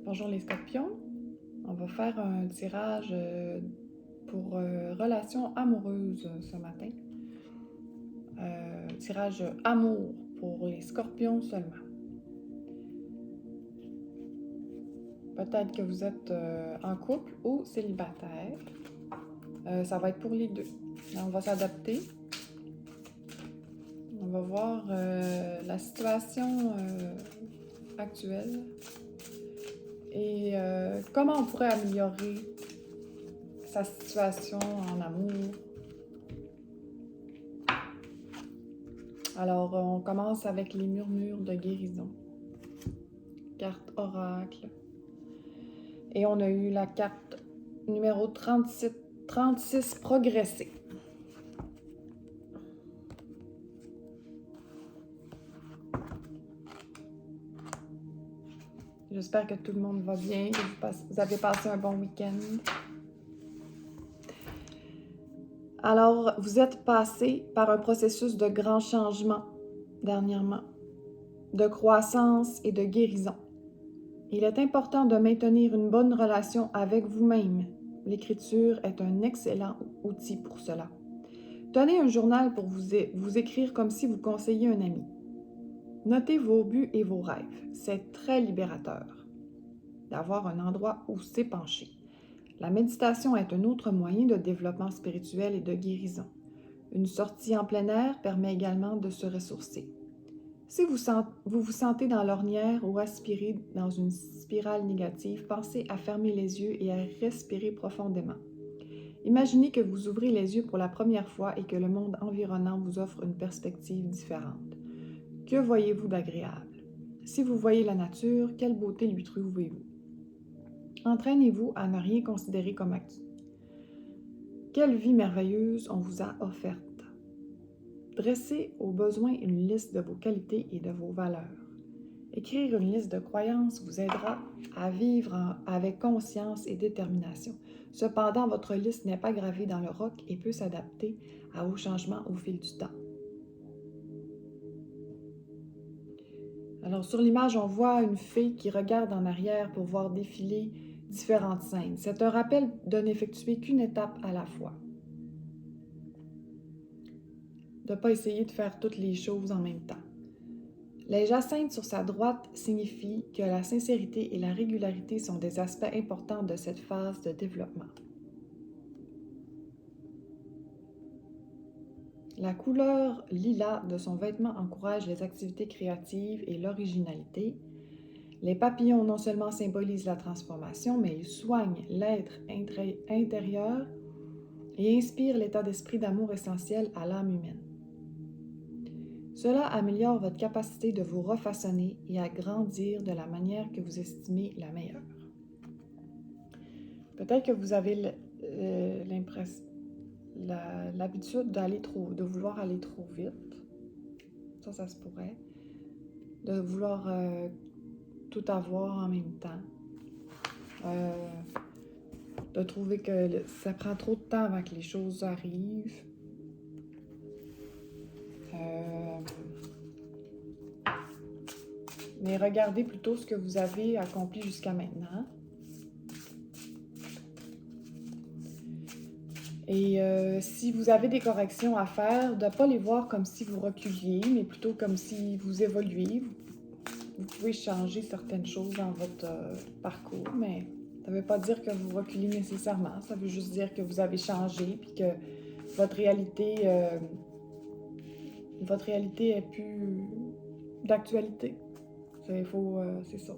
Bonjour les scorpions, on va faire un tirage pour relations amoureuses ce matin. Tirage amour pour les scorpions seulement. Peut-être que vous êtes en couple ou célibataire. Ça va être pour les deux. Là, on va s'adapter. On va voir la situation actuelle et comment on pourrait améliorer sa situation en amour. Alors, on commence avec les murmures de guérison. Carte oracle. Et on a eu la carte numéro 36 progresser. J'espère que tout le monde va bien, que vous avez passé un bon week-end. Alors, vous êtes passé par un processus de grand changement dernièrement, de croissance et de guérison. Il est important de maintenir une bonne relation avec vous-même. L'écriture est un excellent outil pour cela. Tenez un journal pour vous écrire comme si vous conseilliez un ami. Notez vos buts et vos rêves. C'est très libérateur d'avoir un endroit où s'épancher. La méditation est un autre moyen de développement spirituel et de guérison. Une sortie en plein air permet également de se ressourcer. Si vous vous sentez dans l'ornière ou aspirez dans une spirale négative, pensez à fermer les yeux et à respirer profondément. Imaginez que vous ouvrez les yeux pour la première fois et que le monde environnant vous offre une perspective différente. Que voyez-vous d'agréable? Si vous voyez la nature, quelle beauté lui trouvez-vous? Entraînez-vous à ne rien considérer comme acquis. Quelle vie merveilleuse on vous a offerte? Dressez au besoin une liste de vos qualités et de vos valeurs. Écrire une liste de croyances vous aidera à vivre avec conscience et détermination. Cependant, votre liste n'est pas gravée dans le roc et peut s'adapter aux changements au fil du temps. Alors, sur l'image, on voit une fée qui regarde en arrière pour voir défiler différentes scènes. C'est un rappel de n'effectuer qu'une étape à la fois. De ne pas essayer de faire toutes les choses en même temps. Les jacinthes sur sa droite signifient que la sincérité et la régularité sont des aspects importants de cette phase de développement. La couleur lilas de son vêtement encourage les activités créatives et l'originalité. Les papillons non seulement symbolisent la transformation, mais ils soignent l'être intérieur et inspirent l'état d'esprit d'amour essentiel à l'âme humaine. Cela améliore votre capacité de vous refaçonner et à grandir de la manière que vous estimez la meilleure. Peut-être que vous avez l'habitude de vouloir aller trop vite. Ça se pourrait. De vouloir tout avoir en même temps. De trouver que ça prend trop de temps avant que les choses arrivent. Mais regardez plutôt ce que vous avez accompli jusqu'à maintenant. Et si vous avez des corrections à faire, de ne pas les voir comme si vous reculiez, mais plutôt comme si vous évoluez. Vous pouvez changer certaines choses dans votre parcours, mais ça ne veut pas dire que vous reculez nécessairement. Ça veut juste dire que vous avez changé puis que votre réalité est plus d'actualité. C'est ça.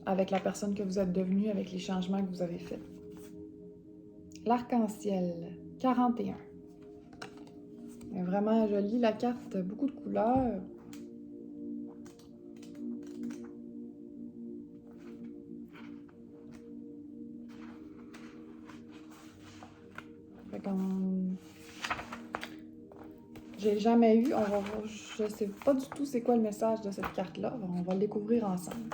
Avec la personne que vous êtes devenue, avec les changements que vous avez faits. L'arc-en-ciel, 41. C'est vraiment joli, la carte, beaucoup de couleurs. J'ai jamais eu, je sais pas du tout c'est quoi le message de cette carte-là, on va le découvrir ensemble.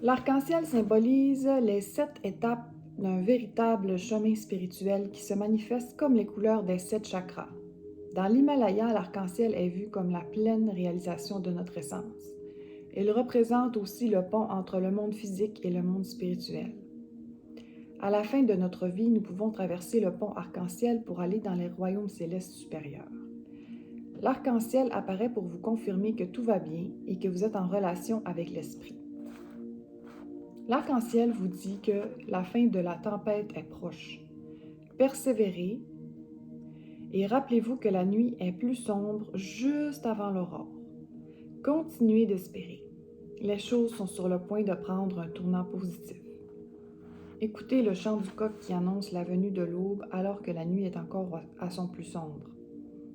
L'arc-en-ciel symbolise les 7 étapes d'un véritable chemin spirituel qui se manifeste comme les couleurs des 7 chakras. Dans l'Himalaya, l'arc-en-ciel est vu comme la pleine réalisation de notre essence. Il représente aussi le pont entre le monde physique et le monde spirituel. À la fin de notre vie, nous pouvons traverser le pont arc-en-ciel pour aller dans les royaumes célestes supérieurs. L'arc-en-ciel apparaît pour vous confirmer que tout va bien et que vous êtes en relation avec l'esprit. L'arc-en-ciel vous dit que la fin de la tempête est proche. Persévérez et rappelez-vous que la nuit est plus sombre juste avant l'aurore. Continuez d'espérer. Les choses sont sur le point de prendre un tournant positif. Écoutez le chant du coq qui annonce la venue de l'aube alors que la nuit est encore à son plus sombre.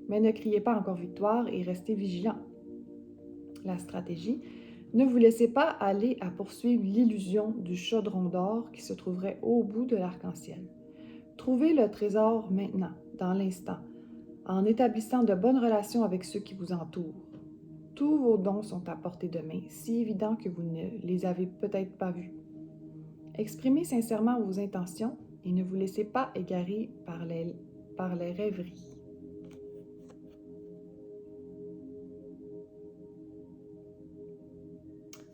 Mais ne criez pas encore victoire et restez vigilants. La stratégie, ne vous laissez pas aller à poursuivre l'illusion du chaudron d'or qui se trouverait au bout de l'arc-en-ciel. Trouvez le trésor maintenant, dans l'instant, en établissant de bonnes relations avec ceux qui vous entourent. Tous vos dons sont à portée de main, si évident que vous ne les avez peut-être pas vus. Exprimez sincèrement vos intentions et ne vous laissez pas égarer par les rêveries.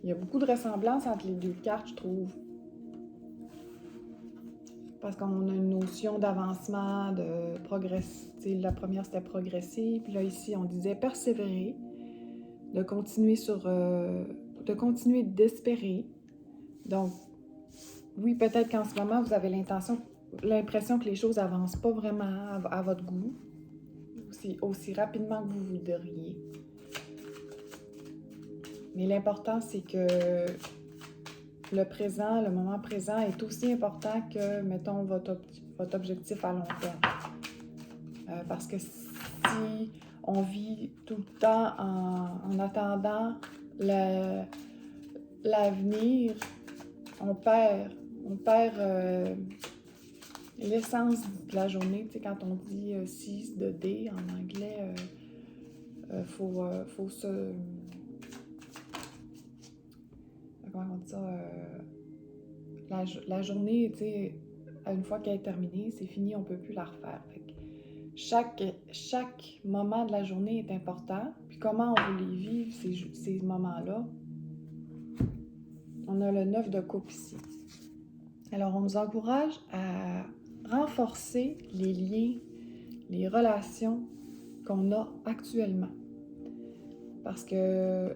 Il y a beaucoup de ressemblances entre les deux cartes, je trouve. Parce qu'on a une notion d'avancement, de progrès. La première, c'était progresser. Puis là, ici, on disait persévérer, de continuer d'espérer. Donc, oui, peut-être qu'en ce moment, vous avez l'impression que les choses n'avancent pas vraiment à votre goût, aussi rapidement que vous voudriez. Mais l'important, c'est que le présent, le moment présent est aussi important que, mettons, votre objectif à long terme. Parce que si on vit tout le temps en attendant l'avenir, on perd l'essence de la journée. Tu sais, quand on dit seize the day en anglais, faut se... Comment on dit ça? La journée, tu sais, une fois qu'elle est terminée, c'est fini, on ne peut plus la refaire. Fait que chaque moment de la journée est important. Puis comment on veut les vivre, ces moments-là? On a le 9 de coupe ici. Alors, on nous encourage à renforcer les liens, les relations qu'on a actuellement. Parce que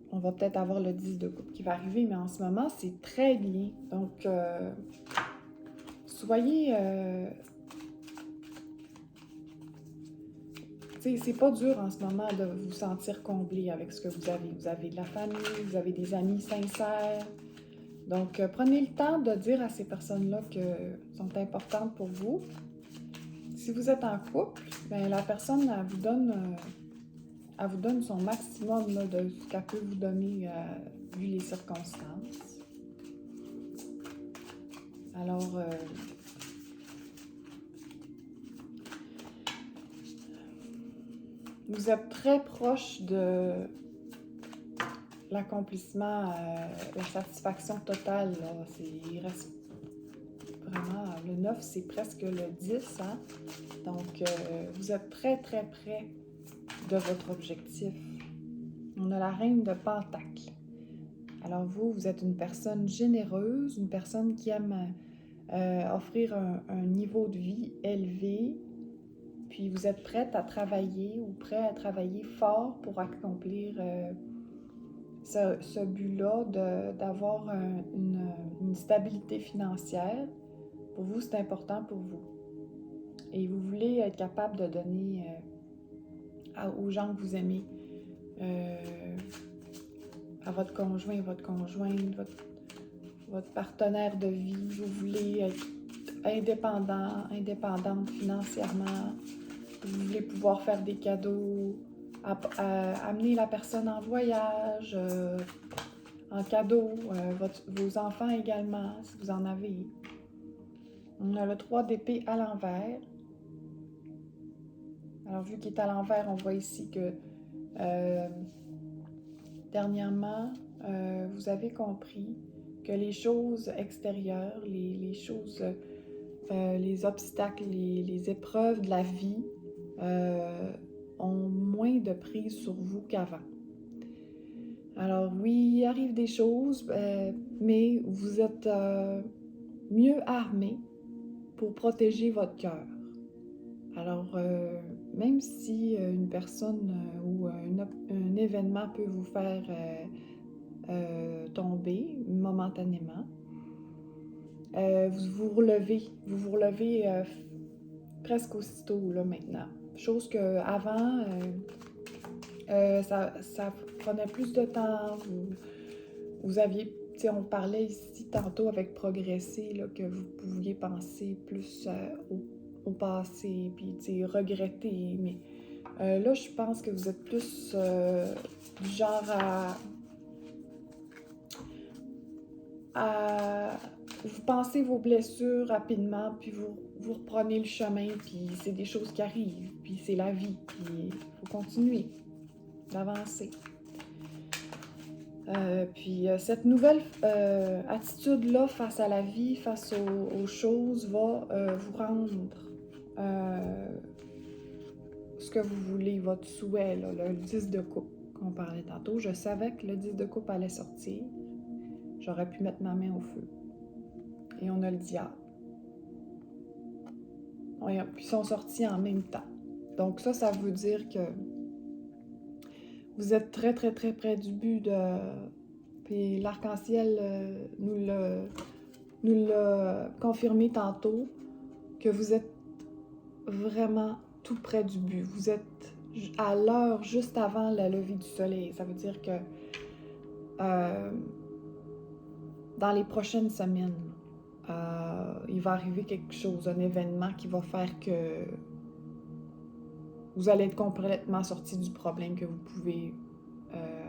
on va peut-être avoir le 10 de coupe qui va arriver, mais en ce moment, c'est très bien. Donc, soyez... c'est pas dur en ce moment de vous sentir comblé avec ce que vous avez. Vous avez de la famille, vous avez des amis sincères. Donc, prenez le temps de dire à ces personnes-là qu'elles sont importantes pour vous. Si vous êtes en couple, bien, la personne, elle vous donne son maximum là, de ce qu'elle peut vous donner vu les circonstances. Alors, vous êtes très proche de l'accomplissement, la satisfaction totale. Là. Il reste vraiment, le 9, c'est presque le 10. Hein? Donc, vous êtes très, très près de votre objectif. On a la reine de Pentacle. Alors vous êtes une personne généreuse, une personne qui aime offrir un niveau de vie élevé, puis vous êtes prête à travailler ou prêt à travailler fort pour accomplir ce but-là d'avoir une stabilité financière. Pour vous, c'est important pour vous. Et vous voulez être capable de donner aux gens que vous aimez, à votre conjoint, votre conjointe, votre partenaire de vie. Vous voulez être indépendante financièrement. Vous voulez pouvoir faire des cadeaux, amener la personne en voyage, en cadeau, vos enfants également, si vous en avez. On a le 3 d'épée à l'envers. Alors, vu qu'il est à l'envers, on voit ici que dernièrement, vous avez compris que les choses extérieures, les choses, les obstacles, les épreuves de la vie ont moins de prise sur vous qu'avant. Alors oui, il arrive des choses, mais vous êtes mieux armé pour protéger votre cœur. Alors, même si une personne ou un événement peut vous faire tomber momentanément, vous vous relevez presque aussitôt là maintenant. Chose que avant, ça prenait plus de temps. Vous aviez, tu sais, on parlait ici tantôt avec progresser, là, que vous pouviez penser plus au passé, puis tu sais, regretter. Mais là, je pense que vous êtes plus du genre à vous pensez vos blessures rapidement, puis vous reprenez le chemin, puis c'est des choses qui arrivent, puis c'est la vie, puis il faut continuer d'avancer. Puis cette nouvelle attitude-là face à la vie, face aux choses, va vous rendre ce que vous voulez, votre souhait, là, le 10 de coupe qu'on parlait tantôt. Je savais que le 10 de coupe allait sortir. J'aurais pu mettre ma main au feu. Et on a le diable. Puis ils sont sortis en même temps. Donc ça veut dire que vous êtes très, très, très près du but de... Puis l'arc-en-ciel nous l'a confirmé tantôt, que vous êtes vraiment tout près du but. Vous êtes à l'heure juste avant la levée du soleil. Ça veut dire que dans les prochaines semaines, il va arriver quelque chose, un événement qui va faire que vous allez être complètement sorti du problème que vous pouvez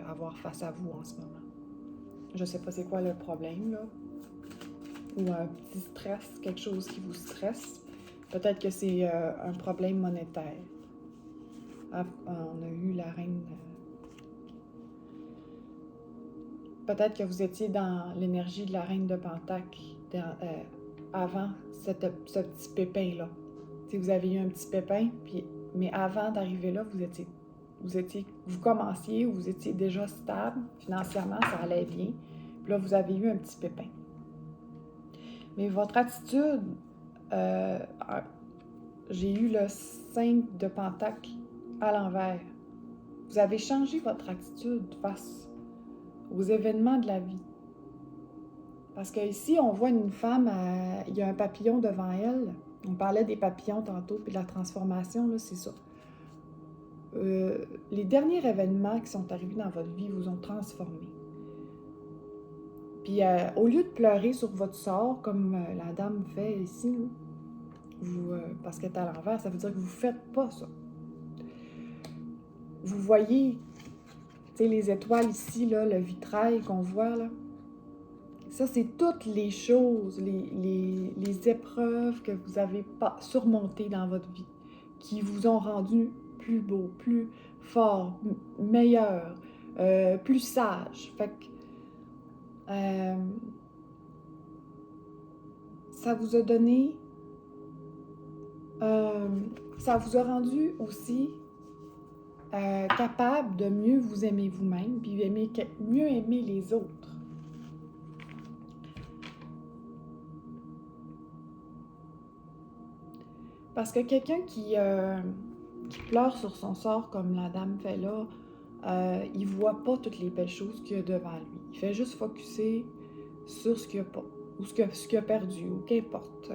avoir face à vous en ce moment. Je sais pas c'est quoi le problème, là. Ou un petit stress, quelque chose qui vous stresse. Peut-être que c'est un problème monétaire. On a eu la reine... Peut-être que vous étiez dans l'énergie de la reine de Pentacle avant ce petit pépin-là. Si vous avez eu un petit pépin, mais avant d'arriver là, vous commenciez ou vous étiez déjà stable, financièrement, ça allait bien. Puis là, vous avez eu un petit pépin. Mais votre attitude, j'ai eu le 5 de Pentacle à l'envers. Vous avez changé votre attitude face aux événements de la vie. Parce que ici, on voit une femme, il y a un papillon devant elle. On parlait des papillons tantôt, puis de la transformation, là, c'est ça. Les derniers événements qui sont arrivés dans votre vie vous ont transformé. Puis au lieu de pleurer sur votre sort, comme la dame fait ici, parce qu'elle est à l'envers, ça veut dire que vous ne faites pas ça. Vous voyez, tu sais, les étoiles ici, là, le vitrail qu'on voit, là. Ça, c'est toutes les choses, les épreuves que vous avez pas surmontées dans votre vie, qui vous ont rendu plus beau, plus fort, meilleur, plus sage. Fait que ça vous a donné, ça vous a rendu aussi capable de mieux vous aimer vous-même, puis mieux aimer les autres. Parce que quelqu'un qui pleure sur son sort comme la dame fait là, il voit pas toutes les belles choses qu'il y a devant lui. Il fait juste focusser sur ce qu'il n'y a pas, ou ce qu'il a perdu, ou qu'importe.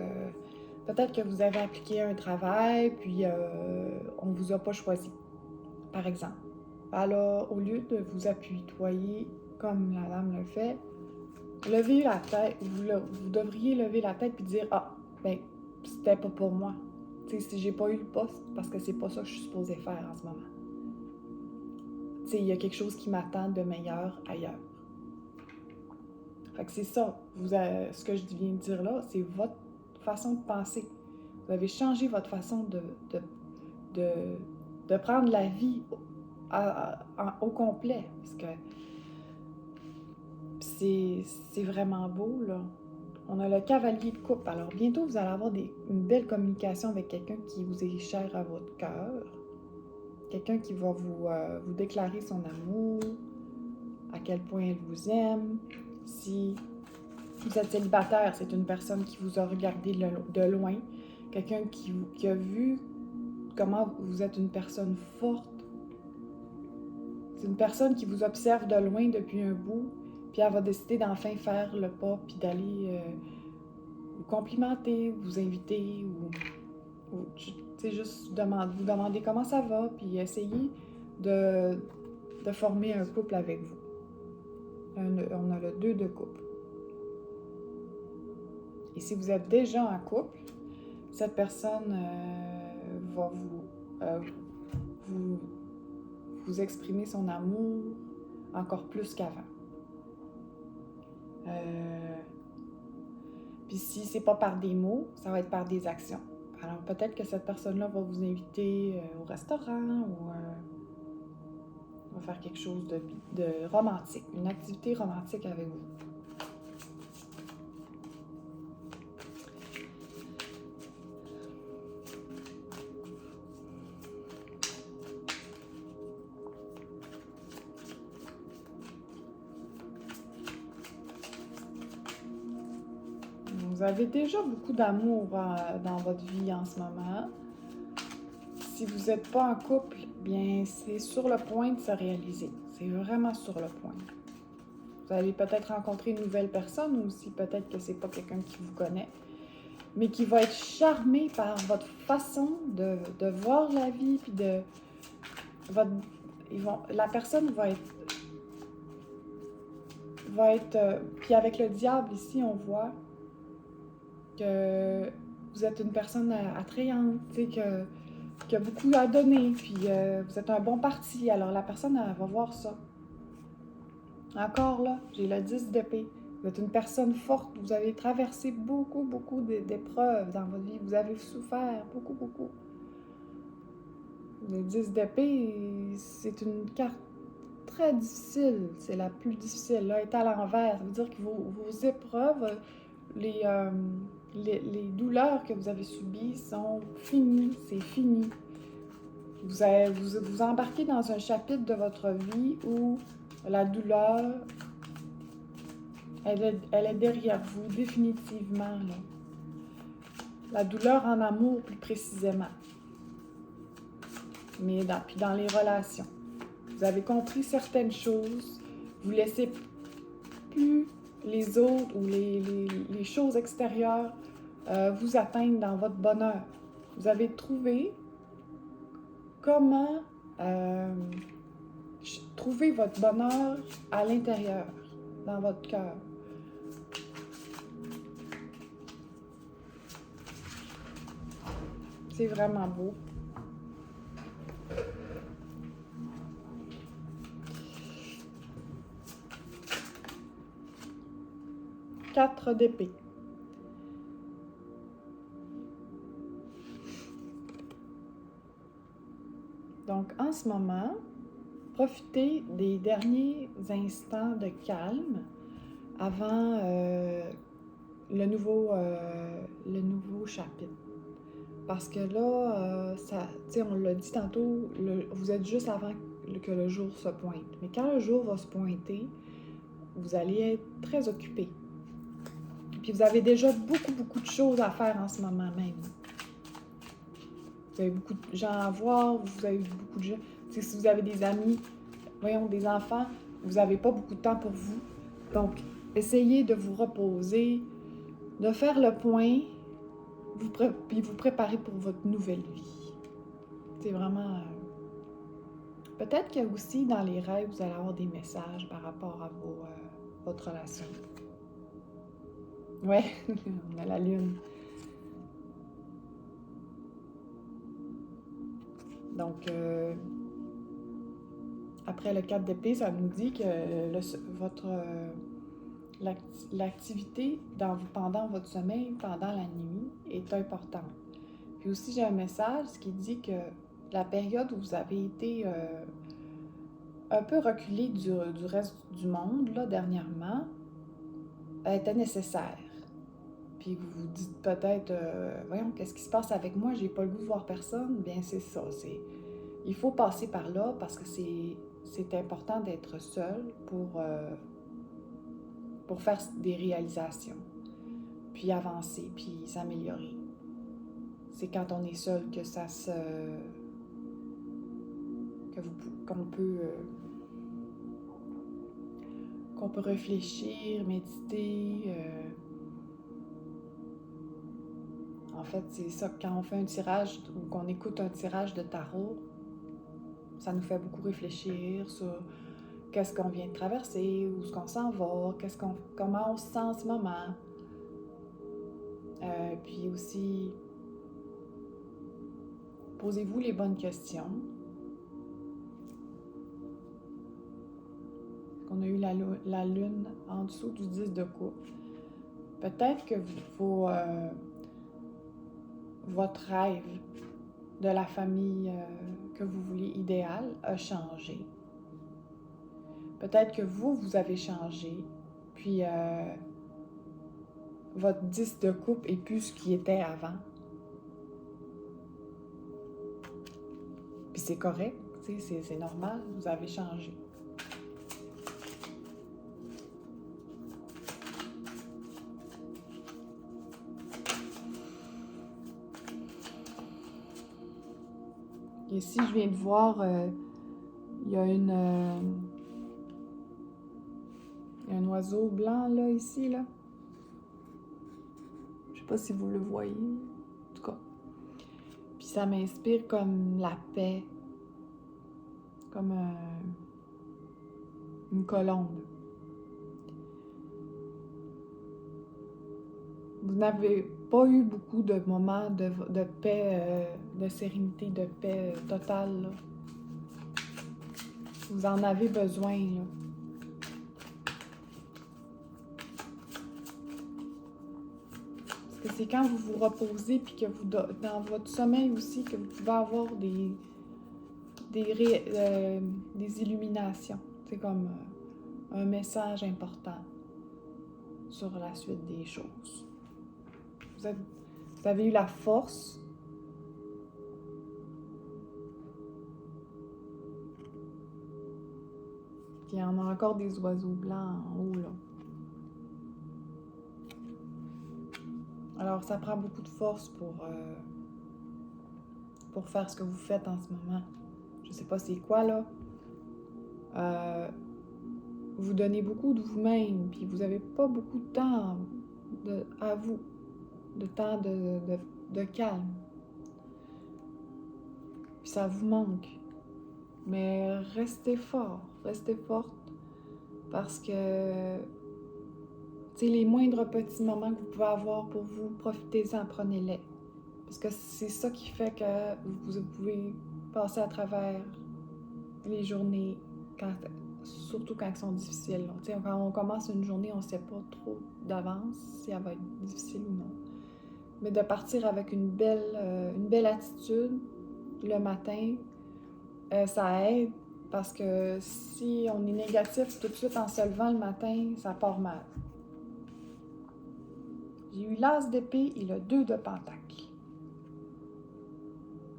Peut-être que vous avez appliqué un travail, puis on ne vous a pas choisi, par exemple. Alors, au lieu de vous apitoyer comme la dame le fait, levez la tête, vous devriez lever la tête et dire « Ah, ben, c'était pas pour moi. » Tu sais, si j'ai pas eu le poste, parce que c'est pas ça que je suis supposée faire en ce moment. Tu sais, il y a quelque chose qui m'attend de meilleur ailleurs. Fait que c'est ça, ce que je viens de dire là, c'est votre façon de penser. Vous avez changé votre façon de prendre la vie au complet. Parce que c'est vraiment beau, là. On a le cavalier de coupe. Alors, bientôt, vous allez avoir une belle communication avec quelqu'un qui vous est cher à votre cœur. Quelqu'un qui va vous déclarer son amour, à quel point elle vous aime. Si vous êtes célibataire, c'est une personne qui vous a regardé de loin, quelqu'un qui a vu comment vous êtes une personne forte. C'est une personne qui vous observe de loin depuis un bout, puis elle va décider d'enfin faire le pas, puis d'aller vous complimenter, vous inviter, ou juste vous demander comment ça va, puis essayer de former un couple avec vous. On a le 2 de couple. Et si vous êtes déjà en couple, cette personne va vous exprimer son amour encore plus qu'avant. Puis si c'est pas par des mots, ça va être par des actions. Alors peut-être que cette personne-là va vous inviter au restaurant ou va faire quelque chose de romantique, une activité romantique avec vous. Vous avez déjà beaucoup d'amour dans votre vie en ce moment. Si vous n'êtes pas en couple, bien c'est sur le point de se réaliser. C'est vraiment sur le point. Vous allez peut-être rencontrer une nouvelle personne ou aussi peut-être que c'est pas quelqu'un qui vous connaît, mais qui va être charmé par votre façon de voir la vie, puis la personne va être puis avec le diable ici, on voit que vous êtes une personne attrayante, tu sais, qui a beaucoup à donner, puis vous êtes un bon parti. Alors la personne, elle va voir ça. Encore là, j'ai le 10 d'épée. Vous êtes une personne forte, vous avez traversé beaucoup d'épreuves dans votre vie. Vous avez souffert beaucoup. Le 10 d'épée, c'est une carte très difficile. C'est la plus difficile. Là, elle est à l'envers. Ça veut dire que vos épreuves, les douleurs que vous avez subies sont finies. C'est fini. Vous embarquez dans un chapitre de votre vie où la douleur, elle est derrière vous, définitivement. Là. La douleur en amour, plus précisément. Mais puis dans les relations. Vous avez compris certaines choses. Vous ne laissez plus les autres ou les choses extérieures vous atteindre dans votre bonheur. Vous avez trouvé comment trouver votre bonheur à l'intérieur, dans votre cœur. C'est vraiment beau. Quatre d'épée. Donc, en ce moment, profitez des derniers instants de calme avant le nouveau chapitre. Parce que là, on l'a dit tantôt, vous êtes juste avant que le jour se pointe. Mais quand le jour va se pointer, vous allez être très occupé. Puis vous avez déjà beaucoup de choses à faire en ce moment même. Vous avez beaucoup de gens à voir, vous avez beaucoup de gens. Si vous avez des amis, des enfants, vous n'avez pas beaucoup de temps pour vous. Donc, essayez de vous reposer, de faire le point, puis vous préparer pour votre nouvelle vie. C'est vraiment... Peut-être que aussi, dans les rêves, vous allez avoir des messages par rapport à votre relation. Ouais, on a la lune. Donc, après le 4 d'épée, ça nous dit que l'activité pendant votre sommeil, pendant la nuit, est importante. Puis aussi, j'ai un message qui dit que la période où vous avez été un peu reculé du reste du monde, là, dernièrement, était nécessaire. Puis vous vous dites peut-être, qu'est-ce qui se passe avec moi? J'ai pas le goût de voir personne. Bien, c'est ça. Il faut passer par là parce que c'est important d'être seul pour faire des réalisations, puis avancer, puis s'améliorer. C'est quand on est seul que qu'on peut réfléchir, méditer. En fait, c'est ça, quand on fait un tirage ou qu'on écoute un tirage de tarot, ça nous fait beaucoup réfléchir sur qu'est-ce qu'on vient de traverser, où est-ce qu'on s'en va, comment on se sent en ce moment. Puis aussi, posez-vous les bonnes questions. On a eu la lune en dessous du 10 de coupe. Peut-être que votre rêve de la famille que vous voulez idéale a changé. Peut-être que vous avez changé, puis votre 10 de coupe est plus ce qui était avant. Puis c'est correct, c'est normal, vous avez changé. Ici, je viens de voir, il y a un oiseau blanc, là, ici, là. Je sais pas si vous le voyez, en tout cas. Puis ça m'inspire comme la paix, comme une colombe. Vous n'avez pas eu beaucoup de moments de paix, de sérénité, de paix totale, là. Vous en avez besoin, là. Parce que c'est quand vous vous reposez, puis que dans votre sommeil aussi, que vous pouvez avoir des illuminations. C'est comme un message important sur la suite des choses. Vous avez eu la force. Puis il y en a encore des oiseaux blancs en haut, là. Alors, ça prend beaucoup de force pour faire ce que vous faites en ce moment. Je sais pas c'est quoi, là. Vous donnez beaucoup de vous-même, puis vous avez pas beaucoup de temps à vous, de temps de calme. Puis ça vous manque. Mais restez fort, restez forte, parce que, tu sais, les moindres petits moments que vous pouvez avoir pour vous, profitez-en, prenez-les. Parce que c'est ça qui fait que vous pouvez passer à travers les journées, surtout quand elles sont difficiles. Tu sais, quand on commence une journée, on ne sait pas trop d'avance si elle va être difficile ou non. Mais de partir avec une belle attitude le matin, ça aide, parce que si on est négatif tout de suite en se levant le matin, ça part mal. J'ai eu l'as d'épée et le 2 de pentacle.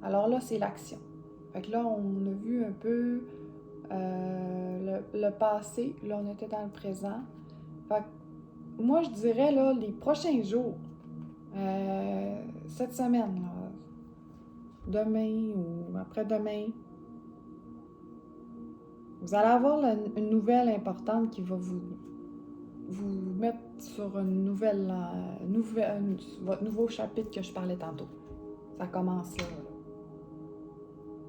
Alors là, c'est l'action. Fait que là, on a vu un peu le passé. Là, on était dans le présent. Fait que moi, je dirais, là, les prochains jours, cette semaine, là, demain ou après-demain, vous allez avoir une nouvelle importante qui va vous mettre sur votre nouveau chapitre que je parlais tantôt. Ça commence là.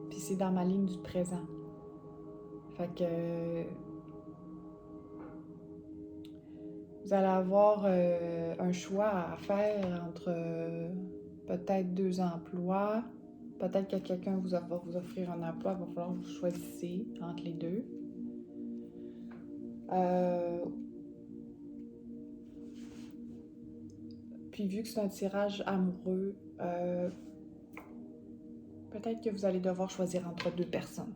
Puis c'est dans ma ligne du présent. Fait que vous allez avoir un choix à faire entre peut-être 2 emplois. Peut-être que quelqu'un va vous offrir un emploi, il va falloir que vous choisissiez entre les deux. Puis vu que c'est un tirage amoureux, peut-être que vous allez devoir choisir entre 2 personnes.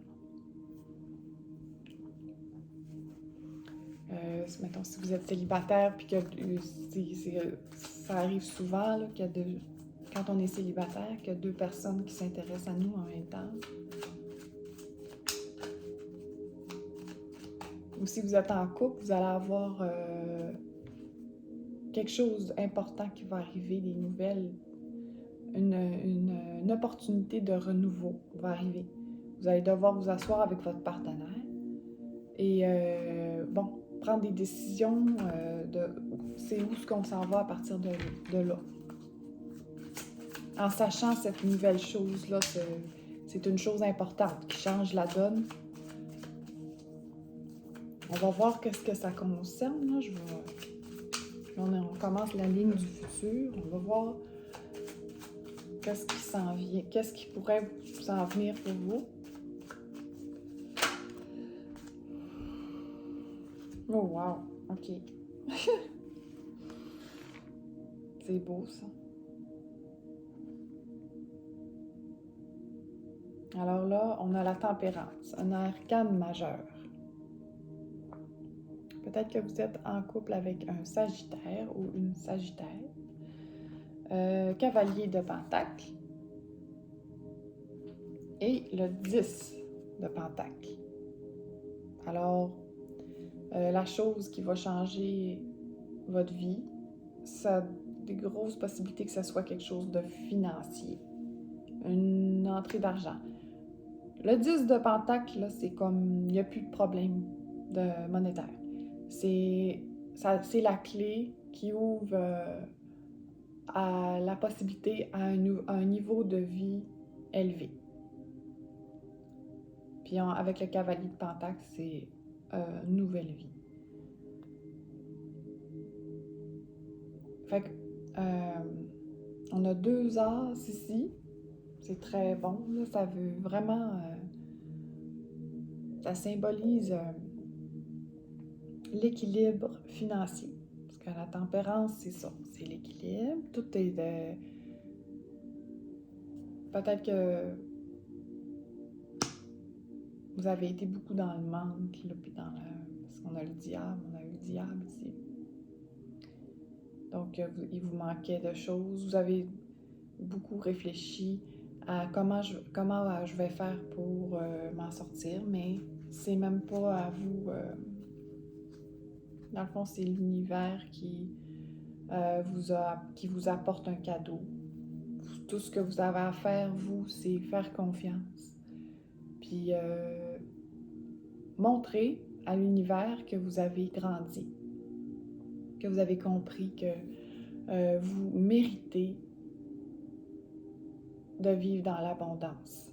Mettons, si vous êtes célibataire, puis que ça arrive souvent, là, quand on est célibataire, qu'il y a 2 personnes qui s'intéressent à nous en même temps. Ou si vous êtes en couple, vous allez avoir quelque chose d'important qui va arriver, des nouvelles, une opportunité de renouveau va arriver. Vous allez devoir vous asseoir avec votre partenaire et prendre des décisions de c'est où ce qu'on s'en va à partir de là. En sachant cette nouvelle chose-là, c'est une chose importante qui change la donne. On va voir qu'est-ce que ça concerne. Là. On commence la ligne du futur. On va voir qu'est-ce qui s'en vient, qu'est-ce qui pourrait s'en venir pour vous. Oh wow, ok. C'est beau ça. Alors là, on a la tempérance, un arcane majeur. Peut-être que vous êtes en couple avec un Sagittaire ou une Sagittaire. Cavalier de Pentacle. Et le 10 de Pentacle. Alors, la chose qui va changer votre vie, ça a des grosses possibilités que ce soit quelque chose de financier. Une entrée d'argent. Le 10 de Pentacle, là, c'est comme, il n'y a plus de problème monétaire. C'est la clé qui ouvre à la possibilité à un niveau de vie élevé. Puis avec le cavalier de Pentacle, c'est une nouvelle vie. Fait que, on a 2 as ici. C'est très bon. Là, ça veut vraiment... ça symbolise l'équilibre financier. Parce que la tempérance, c'est ça. C'est l'équilibre. Tout est de... Peut-être que vous avez été beaucoup dans le manque, là, puis parce qu'on a le diable, ici. Donc, il vous manquait de choses. Vous avez beaucoup réfléchi à comment je vais faire pour m'en sortir, mais c'est même pas à vous. Dans le fond, c'est l'univers qui vous apporte un cadeau. Tout ce que vous avez à faire, vous, c'est faire confiance. Puis montrer à l'univers que vous avez grandi, que vous avez compris que vous méritez de vivre dans l'abondance,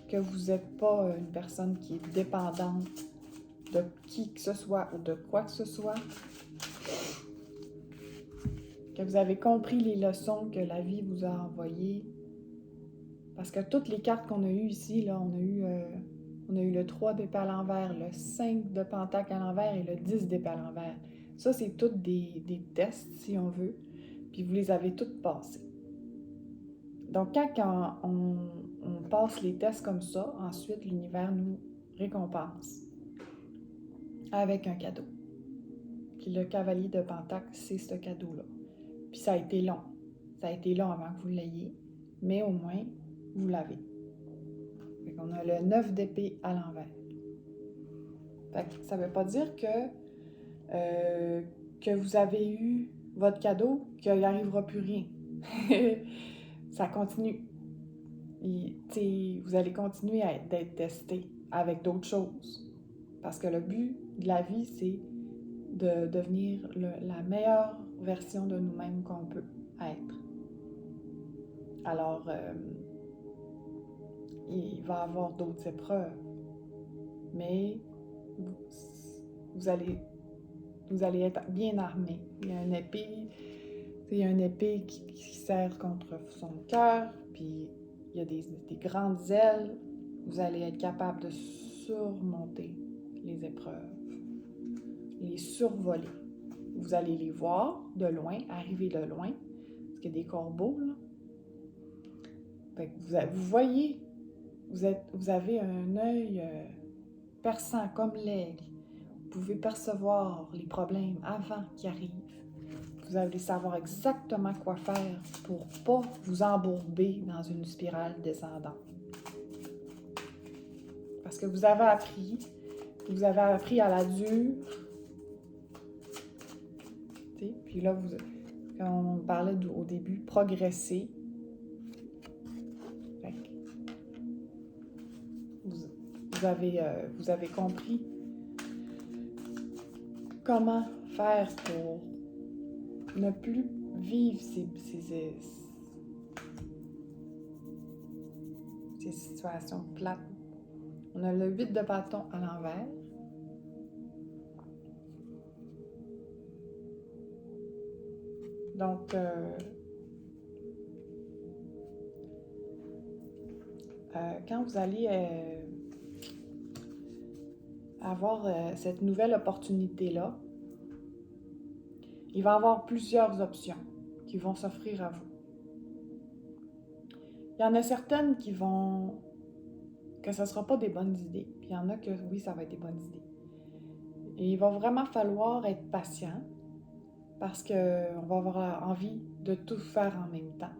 que vous n'êtes pas une personne qui est dépendante de qui que ce soit ou de quoi que ce soit, que vous avez compris les leçons que la vie vous a envoyées, parce que toutes les cartes qu'on a eues ici, là, on a eu le 3 d'épée à l'envers, le 5 de pentacle à l'envers et le 10 d'épée à l'envers. Ça, c'est toutes des tests, si on veut, puis vous les avez toutes passées. Donc, quand on passe les tests comme ça, ensuite, l'univers nous récompense avec un cadeau. Puis le cavalier de Pentacle, c'est ce cadeau-là. Puis ça a été long. Ça a été long avant que vous l'ayez, mais au moins, vous l'avez. Fait qu'on a le 9 d'épée à l'envers. Fait que ça ne veut pas dire que vous avez eu votre cadeau, qu'il n'arrivera plus rien. Ça continue. Vous allez continuer d'être testé avec d'autres choses. Parce que le but de la vie, c'est de devenir la meilleure version de nous-mêmes qu'on peut être. Alors, il va y avoir d'autres épreuves, mais vous allez être bien armé. Il y a une épée qui sert contre son cœur, puis il y a des grandes ailes. Vous allez être capable de surmonter les épreuves, les survoler. Vous allez les voir de loin, arriver de loin, parce qu'il y a des corbeaux, là. Fait que vous voyez, vous avez un œil perçant comme l'aigle. Vous pouvez percevoir les problèmes avant qu'ils arrivent. Vous allez savoir exactement quoi faire pour ne pas vous embourber dans une spirale descendante. Parce que vous avez appris Vous avez appris à la dure. Puis là, quand on parlait au début, progresser. Fait que vous avez compris comment faire pour ne plus vivre ces situations plates. On a le 8 de bâton à l'envers. Donc, quand vous allez avoir cette nouvelle opportunité-là, il va y avoir plusieurs options qui vont s'offrir à vous. Il y en a certaines que ce ne sera pas des bonnes idées, puis il y en a que oui, ça va être des bonnes idées. Et il va vraiment falloir être patient parce qu'on va avoir envie de tout faire en même temps.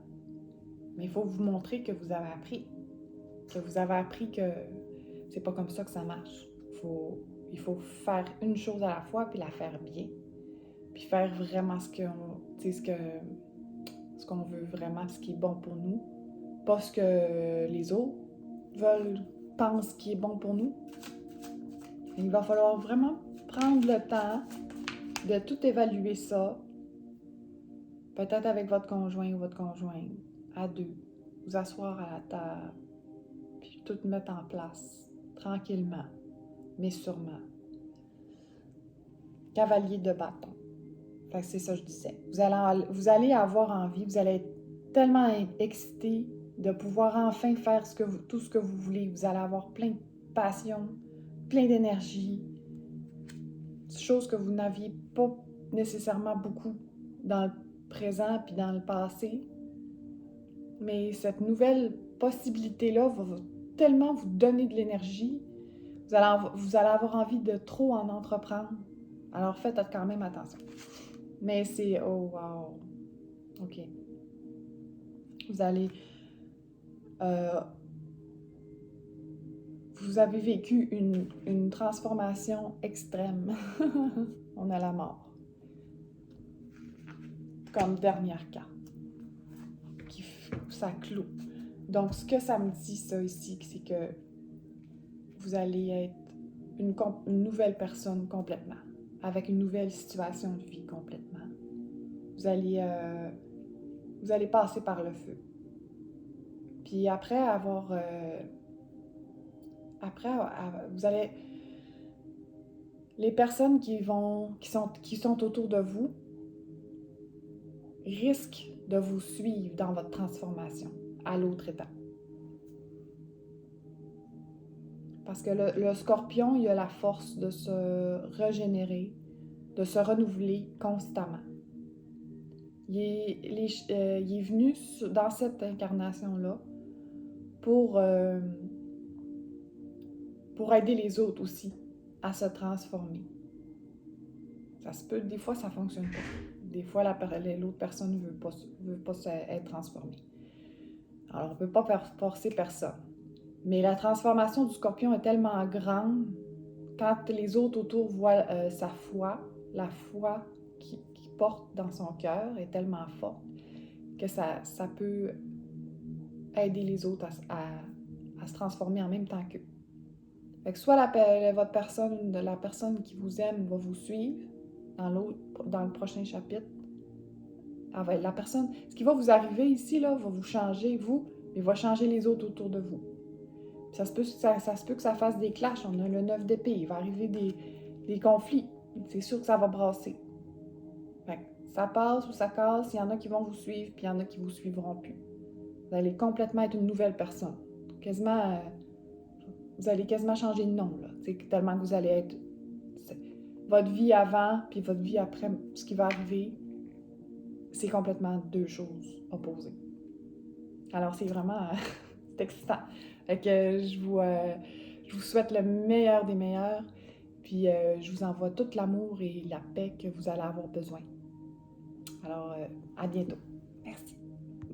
Mais il faut vous montrer que vous avez appris. Que c'est pas comme ça que ça marche. Il faut faire une chose à la fois puis la faire bien. Puis faire vraiment ce qu'on veut vraiment, ce qui est bon pour nous. Pas ce que les autres pensent qui est bon pour nous. Il va falloir vraiment prendre le temps de tout évaluer ça. Peut-être avec votre conjoint ou votre conjointe, à deux. Vous asseoir à la table, puis tout mettre en place, tranquillement, mais sûrement. Cavalier de bâton. Fait que c'est ça que je disais. Vous allez avoir envie, vous allez être tellement excité de pouvoir enfin faire tout ce que vous voulez. Vous allez avoir plein de passion, plein d'énergie, choses que vous n'aviez pas nécessairement beaucoup dans le présent puis dans le passé. Mais cette nouvelle possibilité-là va tellement vous donner de l'énergie, vous allez avoir envie de trop en entreprendre. Alors faites quand même attention. Mais c'est... Oh, wow! OK. Vous allez... vous avez vécu une transformation extrême. On a la mort. Comme dernière carte. Ça clôt. Donc, ce que ça me dit, ça ici, c'est que vous allez être une nouvelle personne complètement, avec une nouvelle situation de vie complètement. Vous allez passer par le feu. Puis après avoir... vous allez... Les personnes qui sont autour de vous risquent de vous suivre dans votre transformation à l'autre étape. Parce que le scorpion, il a la force de se régénérer, de se renouveler constamment. Il est venu dans cette incarnation-là pour aider les autres aussi à se transformer. Ça se peut, des fois, ça ne fonctionne pas. Des fois, l'autre personne ne veut pas être transformée. Alors, on ne peut pas forcer personne. Mais la transformation du scorpion est tellement grande, quand les autres autour voient sa foi, la foi qu'il porte dans son cœur est tellement forte que ça peut aider les autres à se transformer en même temps qu'eux. Fait que soit la personne qui vous aime va vous suivre dans le prochain chapitre. Ce qui va vous arriver ici, là, va vous changer, vous, mais va changer les autres autour de vous. Ça se peut que ça fasse des clashs. On a le 9 d'épée. Il va arriver des conflits. C'est sûr que ça va brasser. Fait que ça passe ou ça casse. Il y en a qui vont vous suivre, puis il y en a qui vous suivront plus. Vous allez complètement être une nouvelle personne. Vous allez quasiment changer de nom, là. C'est tellement que vous allez être... Votre vie avant, puis votre vie après, ce qui va arriver, c'est complètement deux choses opposées. Alors, c'est vraiment... c'est excitant. Fait que je vous souhaite le meilleur des meilleurs, puis je vous envoie tout l'amour et la paix que vous allez avoir besoin. Alors, à bientôt.